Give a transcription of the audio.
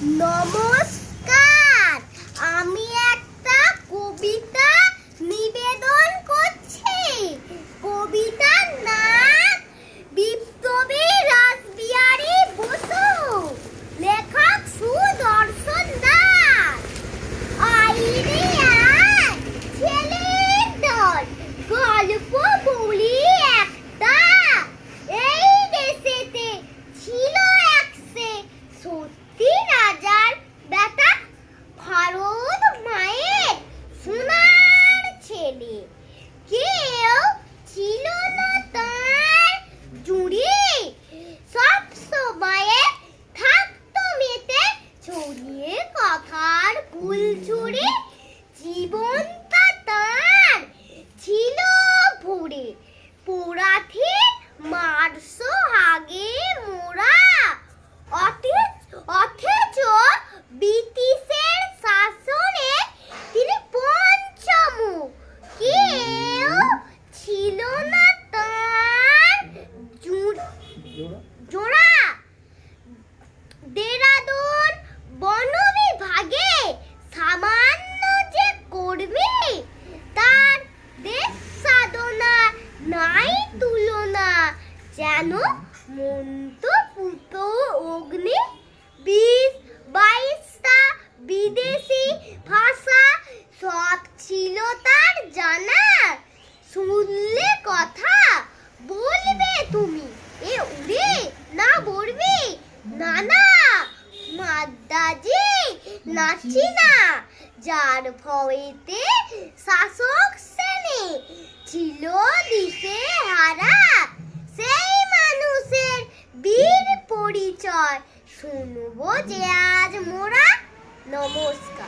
নমস্কার, আমি একটা কবিতা নিবেদন করছি। কবিতার নাম বিপ্লবী রাসবিহারী বসু, লেখক সুদর্শন দাস। আইরে আয় ছেলের দল, গল্প বলি একটা। এই দেশেতে ছিল একসে সত্যি রাজার বেটা, ভারত মায়ের সোনার ছেলে। কেউ ছিল না তার জুড়ি, সব সময়ে থাকতো মেতে ছড়িয়ে কথার ফুলঝুরি। জীবনটা তার ছিল ভরে, পোড়াথি মারস আগে মোরা। অথচ ব্রিটিশের শাসনে তিনি পঞ্চমুখ। কেউ ছিল না তার জোড়া। দেরাদুন বন বিভাগে সামান্য যে কর্মী, তার দেশ সাধনা নাই তুলনা। যেন মন্ত্রপুত অগ্নি, 20-22টা বিদেশি ভাষা সব ছিল তার জানা। শুনলে কথা বলবে তুমি, এ উড়ে না বলবি নানা। মাদ্রাজি নাচি না, যার ভয়েতে শাসক শ্রেণী ছিল দিশে হারা। সেই মানুষের বীর পরিচয় শুনবো যে আজ মোরা। নমস্কার।